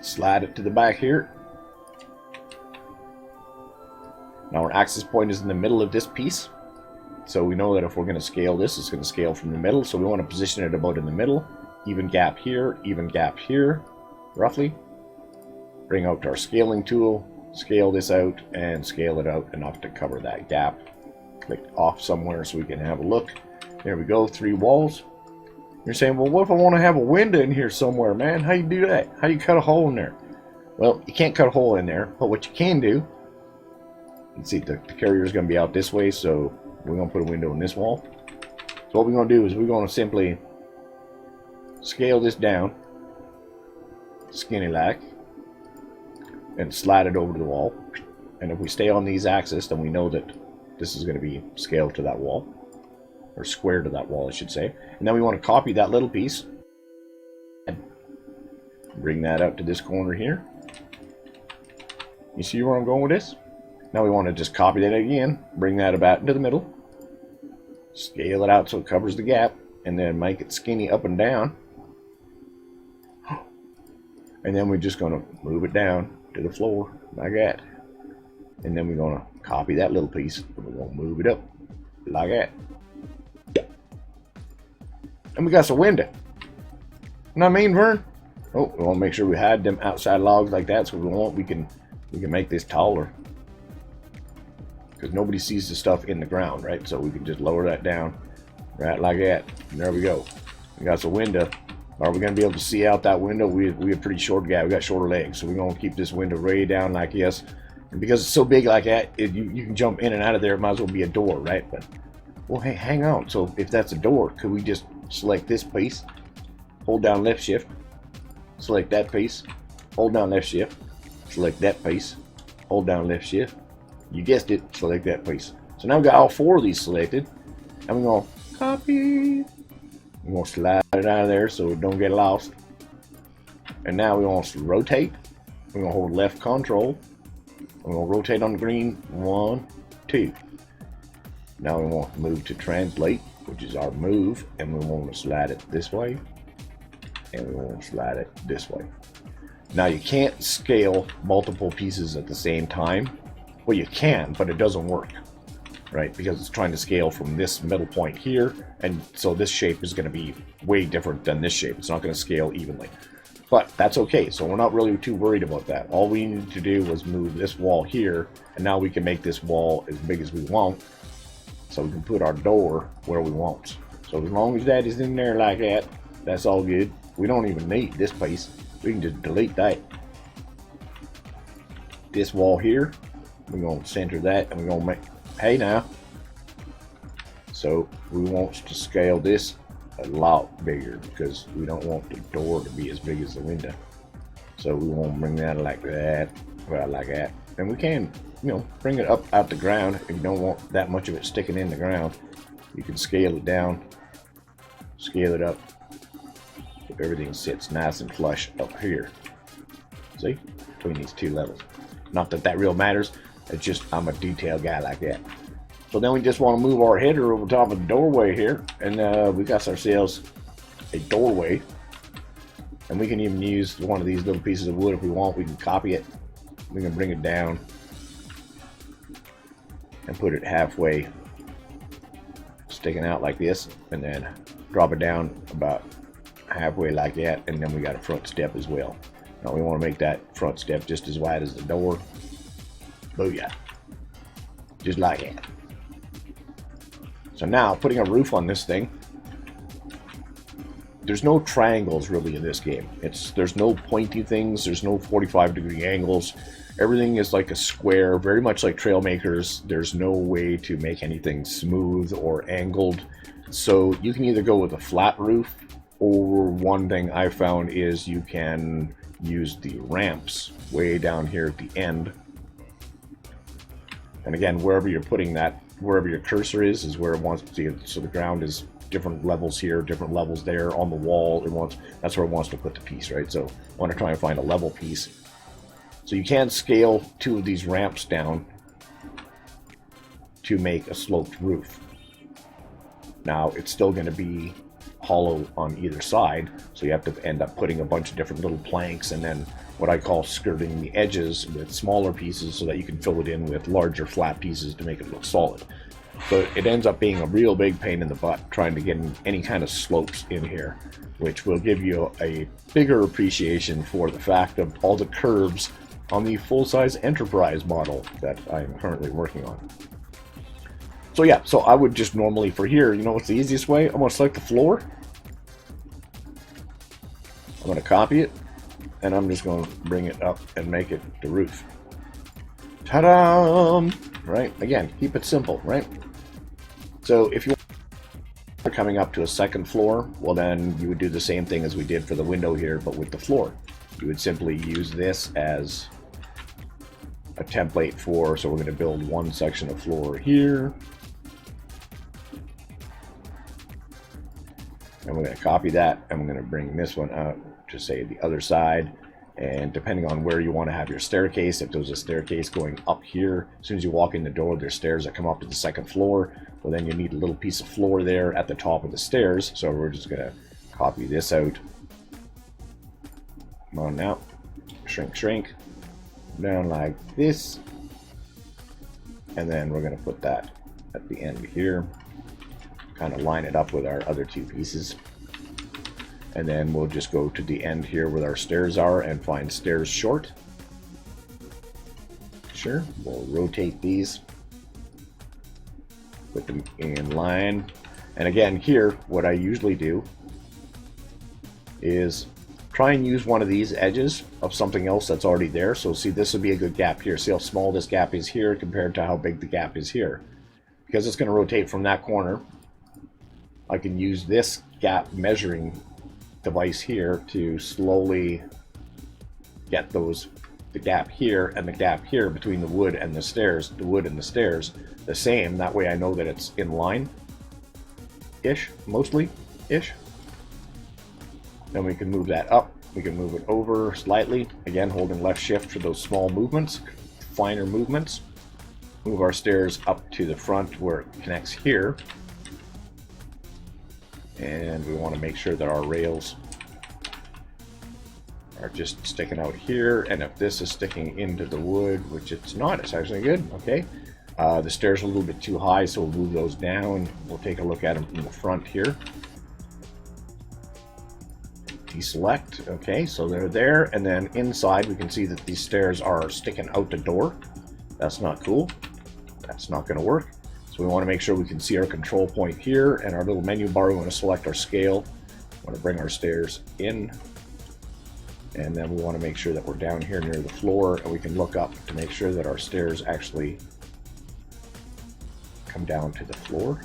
slide it to the back here. Now our axis point is in the middle of this piece. So we know that if we're going to scale this, it's going to scale from the middle. So we want to position it about in the middle. Even gap here, roughly. Bring out our scaling tool, scale this out, and scale it out enough to cover that gap. Click off somewhere so we can have a look. There we go, 3 walls. You're saying, well, what if I want to have a window in here somewhere, man? How you do that? How do you cut a hole in there? Well, you can't cut a hole in there, but what you can do, you can see the carrier is going to be out this way, so we're going to put a window in this wall. So what we're going to do is we're going to simply scale this down, skinny like, and slide it over to the wall. And if we stay on these axes, then we know that this is going to be scaled to that wall, or square to that wall, I should say. And then we want to copy that little piece and bring that out to this corner here. You see where I'm going with this? Now we want to just copy that again, bring that about into the middle, scale it out so it covers the gap, and then make it skinny up and down. And then we're just going to move it down to the floor like that. And then we're going to copy that little piece, and we're going to move it up like that. And we got some window. You know what I mean, Vern? Oh, we want to make sure we hide them outside logs like that, so we can make this taller. Because nobody sees the stuff in the ground, right? So we can just lower that down, right like that. And there we go. We got some window. Are we going to be able to see out that window? We a pretty short guy. We got shorter legs, so we're going to keep this window way down like this. And because it's so big like that, you can jump in and out of there. It might as well be a door, right? But well, hey, hang on. So if that's a door, could we just select this piece, hold down left shift, select that piece, hold down left shift, select that piece, hold down left shift. You guessed it, select that piece. So now we've got all 4 of these selected, and we're going to copy. We're going to slide it out of there so it don't get lost. And now we want to rotate. We're going to hold left control. We're going to rotate on the green. 1, 2. Now we want to move to translate, which is our move, and we want to slide it this way, and we want to slide it this way. Now you can't scale multiple pieces at the same time. Well, you can, but it doesn't work, right? Because it's trying to scale from this middle point here, and so this shape is going to be way different than this shape. It's not going to scale evenly, but that's okay. So we're not really too worried about that. All we need to do was move this wall here, and now we can make this wall as big as we want, so we can put our door where we want. So as long as that is in there like that, that's all good. We don't even need this piece. We can just delete that. This wall here, we're going to center that, and we're going to make, hey now. So we want to scale this a lot bigger because we don't want the door to be as big as the window. So we want to bring that like that, well, like that. And we can, bring it up out the ground if you don't want that much of it sticking in the ground. You can scale it down, scale it up, so everything sits nice and flush up here. See, between these 2 levels. Not that that real matters. It's just I'm a detail guy like that. So then we just want to move our header over top of the doorway here, and we got ourselves a doorway. And we can even use one of these little pieces of wood if we want. We can copy it. We can bring it down and put it halfway, sticking out like this, and then drop it down about halfway like that, and then we got a front step as well. Now we want to make that front step just as wide as the door. Booyah. Just like that. So now, putting a roof on this thing, there's no triangles really in this game. There's no pointy things, there's no 45-degree angles. Everything is like a square, very much like Trailmakers. There's no way to make anything smooth or angled. So you can either go with a flat roof, or one thing I found is you can use the ramps way down here at the end. And again, wherever you're putting that, wherever your cursor is where it wants to see it. So the ground is different levels here, different levels there on the wall. That's where it wants to put the piece, right? So I want to try and find a level piece. So you can scale 2 of these ramps down to make a sloped roof. Now, it's still going to be hollow on either side, so you have to end up putting a bunch of different little planks and then what I call skirting the edges with smaller pieces so that you can fill it in with larger flat pieces to make it look solid. So it ends up being a real big pain in the butt trying to get any kind of slopes in here, which will give you a bigger appreciation for the fact of all the curves on the full-size Enterprise model that I'm currently working on. So yeah, so I would just normally for here, you know what's the easiest way? I'm going to select the floor. I'm going to copy it, and I'm just going to bring it up and make it the roof. Ta-da! Right? Again, keep it simple, right? So if you are coming up to a second floor, well then you would do the same thing as we did for the window here, but with the floor. You would simply use this as a template for, so we're going to build one section of floor here. And we're going to copy that, and we're going to bring this one out to say the other side. And depending on where you want to have your staircase, if there's a staircase going up here, as soon as you walk in the door, there's stairs that come up to the second floor. Well, then you need a little piece of floor there at the top of the stairs. So we're just going to copy this out. Come on now. Shrink, shrink. Down like this. And then we're going to put that at the end here. Kind of line it up with our other 2 pieces. And then we'll just go to the end here where our stairs are and find stairs short. Sure, we'll rotate these. Put them in line. And again, here, what I usually do is try and use one of these edges of something else that's already there. So see, this would be a good gap here. See how small this gap is here compared to how big the gap is here. Because it's going to rotate from that corner, I can use this gap measuring device here to slowly get the gap here and the gap here between the wood and the stairs, the same. That way I know that it's in line-ish, mostly-ish. Then we can move that up. We can move it over slightly. Again, holding left shift for those small movements, finer movements. Move our stairs up to the front where it connects here. And we want to make sure that our rails are just sticking out here. And if this is sticking into the wood, which it's not, it's actually good. Okay. The stairs are a little bit too high, so we'll move those down. We'll take a look at them from the front here. Deselect. Okay, so they're there. And then inside, we can see that these stairs are sticking out the door. That's not cool. That's not going to work. So we want to make sure we can see our control point here, and our little menu bar, we want to select our scale. We want to bring our stairs in, and then we want to make sure that we're down here near the floor, and we can look up to make sure that our stairs actually come down to the floor.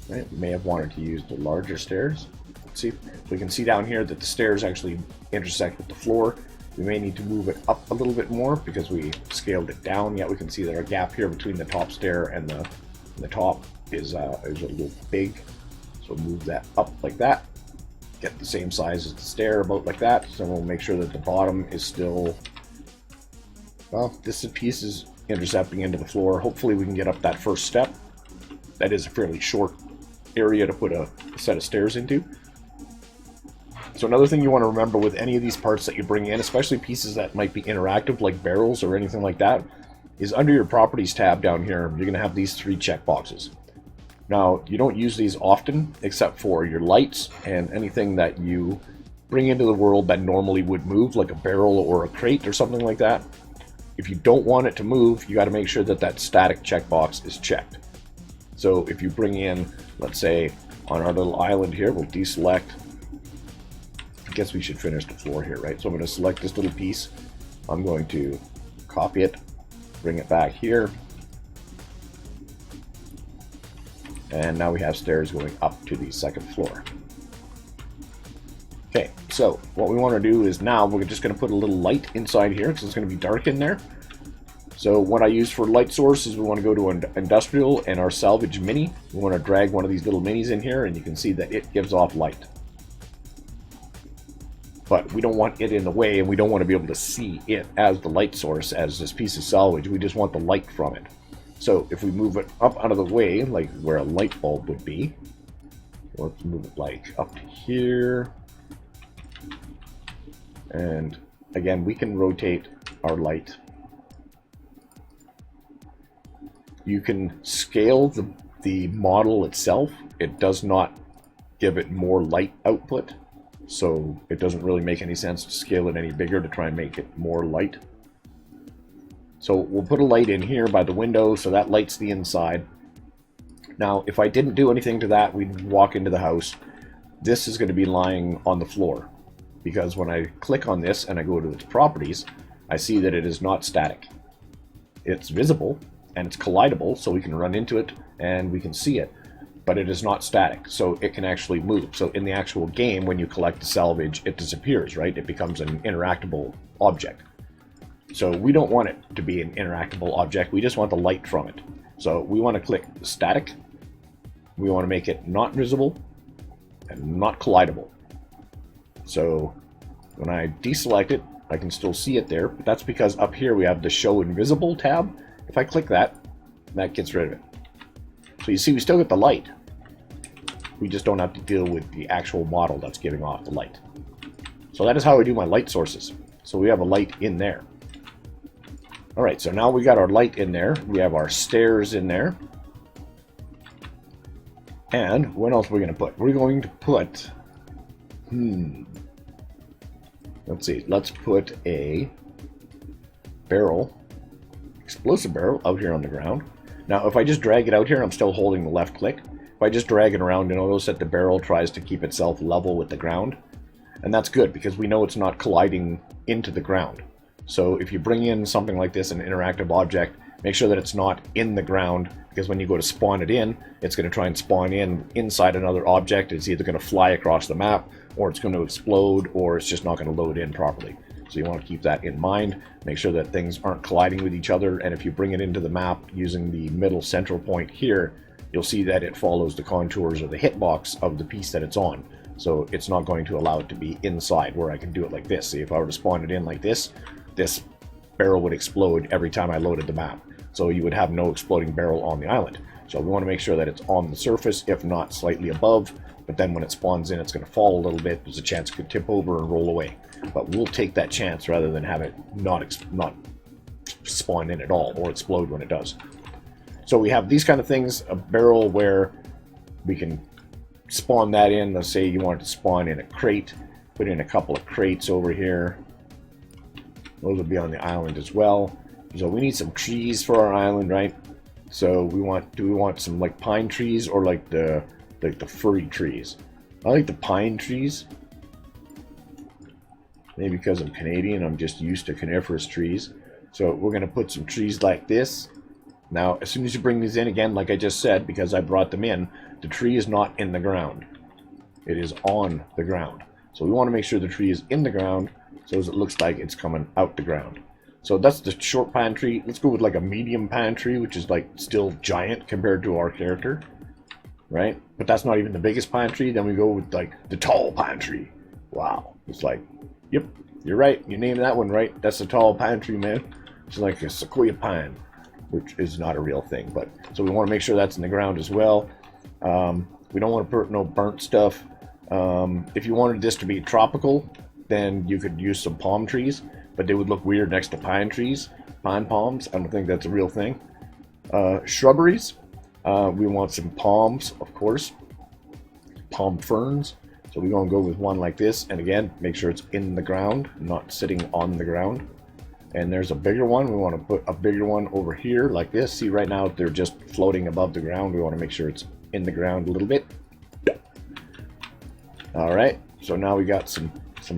Right? We may have wanted to use the larger stairs. Let's see. So we can see down here that the stairs actually intersect with the floor. We may need to move it up a little bit more because we scaled it down. Yet we can see that our gap here between the top stair and the top is a little big. So move that up like that. Get the same size as the stair, about like that. So we'll make sure that the bottom is still, well, this piece is intercepting into the floor. Hopefully we can get up that first step. That is a fairly short area to put a set of stairs into. So another thing you want to remember with any of these parts that you bring in, especially pieces that might be interactive like barrels or anything like that, is under your properties tab down here, you're going to have these 3 check boxes. Now, you don't use these often except for your lights and anything that you bring into the world that normally would move, like a barrel or a crate or something like that. If you don't want it to move, you got to make sure that that static checkbox is checked. So if you bring in, let's say, on our little island here, we'll deselect. I guess we should finish the floor here, right? So I'm going to select this little piece. I'm going to copy it, bring it back here. And now we have stairs going up to the second floor. Okay, so what we want to do is now we're just going to put a little light inside here because it's going to be dark in there. So what I use for light source is we want to go to industrial and our salvage mini. We want to drag one of these little minis in here and you can see that it gives off light. but we don't want it in the way, and we don't want to be able to see it as the light source, as this piece of salvage. We just want the light from it. So if we move it up out of the way, like where a light bulb would be, let's move it like up to here. And again, we can rotate our light. You can scale the model itself. It does not give it more light output, so it doesn't really make any sense to scale it any bigger to try and make it more light. So we'll put a light in here by the window, so that lights the inside. Now, if I didn't do anything to that, we'd walk into the house. This is going to be lying on the floor, because when I click on this and I go to its properties, I see that it is not static. It's visible and it's collidable, so we can run into it and we can see it, but it is not static, so it can actually move. So in the actual game, when you collect the salvage, it disappears, right? It becomes an interactable object. So we don't want it to be an interactable object, we just want the light from it. So we want to click static, we want to make it not visible and not collidable. So when I deselect it, I can still see it there, but that's because up here we have the Show Invisible tab. If I click that, that gets rid of it. So you see we still get the light. We just don't have to deal with the actual model that's giving off the light. So that is how I do my light sources. So we have a light in there. Alright, so now we got our light in there. We have our stairs in there. And what else are we going to put? We're going to put... Let's see. Let's put a barrel, explosive barrel, out here on the ground. Now, if I just drag it out here, I'm still holding the left click. If I just drag it around, you'll notice that the barrel tries to keep itself level with the ground. And that's good, because we know it's not colliding into the ground. So if you bring in something like this, an interactive object, make sure that it's not in the ground, because when you go to spawn it in, it's going to try and spawn in inside another object. It's either going to fly across the map, or it's going to explode, or it's just not going to load in properly. So you want to keep that in mind. Make sure that things aren't colliding with each other, and if you bring it into the map using the middle central point here, you'll see that it follows the contours or the hitbox of the piece that it's on. So it's not going to allow it to be inside, where I can do it like this. See, if I were to spawn it in like this, this barrel would explode every time I loaded the map. So you would have no exploding barrel on the island. So we want to make sure that it's on the surface, if not slightly above. But then when it spawns in, it's going to fall a little bit. There's a chance it could tip over and roll away. But we'll take that chance rather than have it not spawn in at all or explode when it does. So we have these kind of things, a barrel where we can spawn that in. Let's say you want to spawn in a crate, put in a couple of crates over here. Those will be on the island as well. So we need some trees for our island, right? So do we want some like pine trees or like the furry trees? I like the pine trees. Maybe because I'm Canadian, I'm just used to coniferous trees. So we're going to put some trees like this. Now, as soon as you bring these in, again, like I just said, because I brought them in, the tree is not in the ground. It is on the ground. So we want to make sure the tree is in the ground so as it looks like it's coming out the ground. So that's the short pine tree. Let's go with like a medium pine tree, which is like still giant compared to our character, right? But that's not even the biggest pine tree. Then we go with like the tall pine tree. Wow. It's like, yep, you're right. You named that one right. That's a tall pine tree, man. It's like a sequoia pine, which is not a real thing. But so we want to make sure that's in the ground as well. We don't want to put no burnt stuff. If you wanted this to be tropical, then you could use some palm trees, but they would look weird next to pine trees, pine palms. I don't think that's a real thing. Shrubberies, we want some palms, of course, palm ferns. So we're going to go with one like this, and again, make sure it's in the ground, not sitting on the ground. And there's a bigger one. We want to put a bigger one over here like this. See, right now they're just floating above the ground. We want to make sure it's in the ground a little bit. All right, so now we got some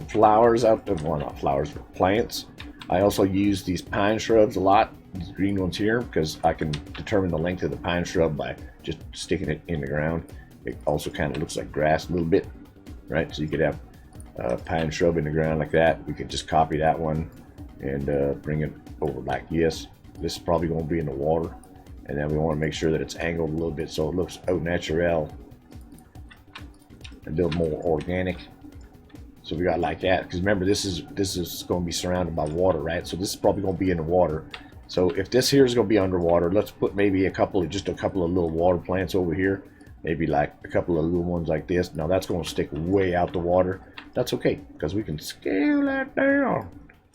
flowers out there. Well, not flowers, but plants. I also use these pine shrubs a lot, these green ones here, because I can determine the length of the pine shrub by just sticking it in the ground. It also kind of looks like grass a little bit, right? So you could have a pine shrub in the ground like that. We could just copy that one and bring it over like this. This is probably going to be in the water. And then we want to make sure that it's angled a little bit so it looks au naturel, a little more organic. So we got like that, because remember this is going to be surrounded by water, right? So this is probably going to be in the water. So if this here is going to be underwater, let's put maybe just a couple of little water plants over here. Maybe like a couple of little ones like this. Now that's going to stick way out the water. That's okay, because we can scale that down.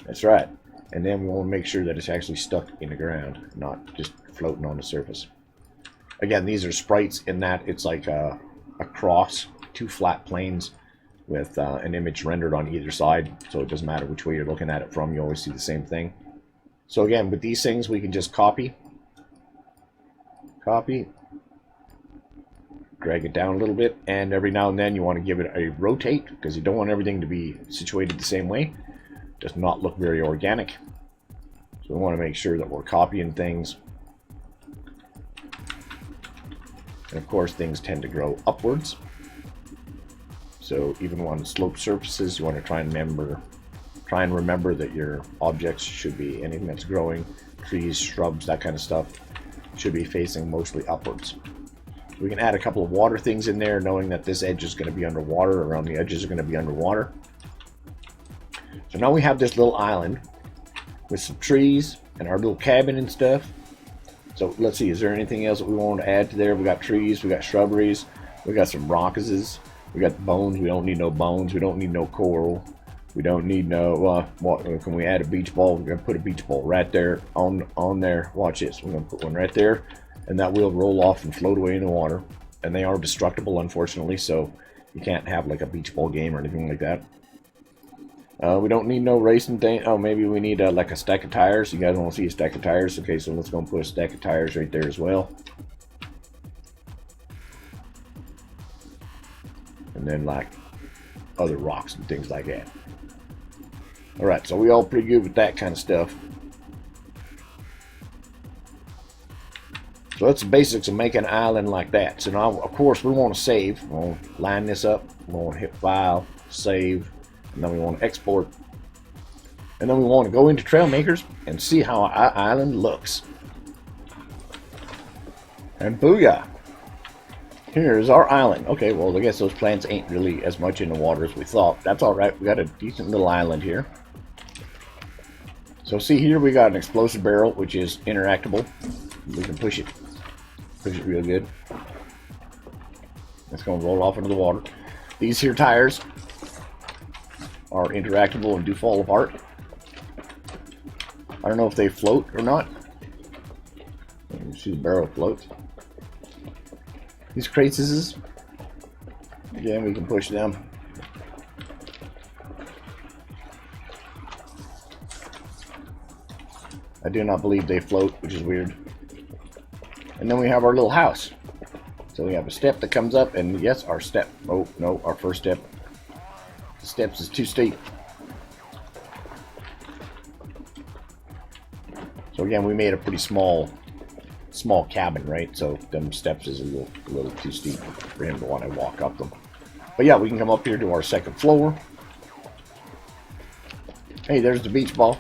That's right. And then we want to make sure that it's actually stuck in the ground, not just floating on the surface. Again, these are sprites in that it's like a cross, two flat planes with an image rendered on either side. So it doesn't matter which way you're looking at it from, you always see the same thing. So again, with these things, we can just copy, drag it down a little bit, and every now and then you want to give it a rotate, because you don't want everything to be situated the same way. It does not look very organic. So we want to make sure that we're copying things. And of course, things tend to grow upwards. So even on sloped surfaces, you want to try and remember that your objects should be, anything that's growing, trees, shrubs, that kind of stuff, should be facing mostly upwards. We can add a couple of water things in there, knowing that this edge is going to be underwater, around the edges are going to be underwater. So now we have this little island with some trees and our little cabin and stuff. So let's see, is there anything else that we want to add to there? We got trees, we got shrubberies, we got some rockuses, we got bones. We don't need no bones, we don't need no coral, we don't need no, what, can we add a beach ball? We're going to put a beach ball right there on there. Watch this, we're going to put one right there, and that will roll off and float away in the water. And they are destructible, unfortunately, so you can't have like a beach ball game or anything like that. We don't need no racing thing. Oh, maybe we need like a stack of tires. You guys want to see a stack of tires? Okay, so let's go and put a stack of tires right there as well. And then like other rocks and things like that. Alright, so we all pretty good with that kind of stuff. So that's the basics of making an island like that. So now, of course, we want to save. We want to line this up. We want to hit File, Save. And then we want to export. And then we want to go into Trailmakers and see how our island looks. And booyah! Here's our island. Okay, well, I guess those plants ain't really as much in the water as we thought. That's alright. We got a decent little island here. So see here, we got an explosive barrel, which is interactable. We can push it real good. It's going to roll off into the water. These here tires are interactable and do fall apart. I don't know if they float or not. You can see the barrel floats. These crates, again, we can push them. I do not believe they float, which is weird. And then we have our little house. So we have a step that comes up, and yes, our step. Oh no, our first step. The steps is too steep. So again, we made a pretty small cabin, right? So them steps is a little too steep for him to want to walk up them. But yeah, we can come up here to our second floor. Hey, there's the beach ball.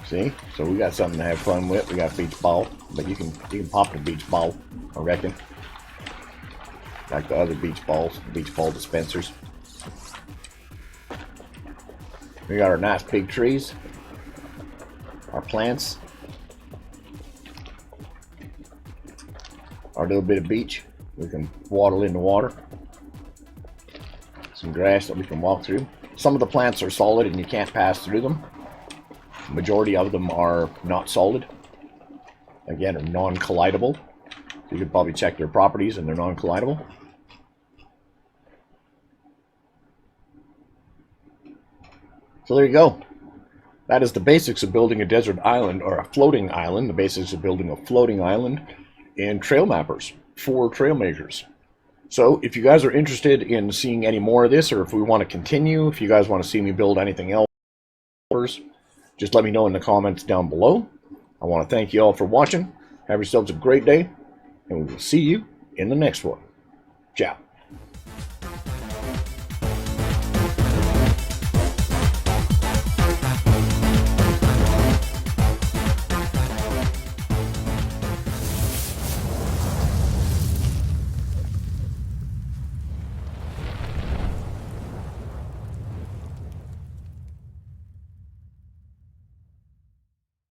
See? So we got something to have fun with. We got a beach ball, but you can pop the beach ball, I reckon. Like the other beach balls, beach ball dispensers. We got our nice big trees, our plants, our little bit of beach. We can waddle in the water. Some grass that we can walk through. Some of the plants are solid and you can't pass through them. The majority of them are not solid. Again, are non-collidable. You could probably check their properties and they're non-collidable. So there you go. That is the basics of building a desert island, or a floating island. The basics of building a floating island in TrailMappers for Trailmakers. So if you guys are interested in seeing any more of this, or if we want to continue, if you guys want to see me build anything else, just let me know in the comments down below. I want to thank you all for watching. Have yourselves a great day, and we will see you in the next one. Ciao.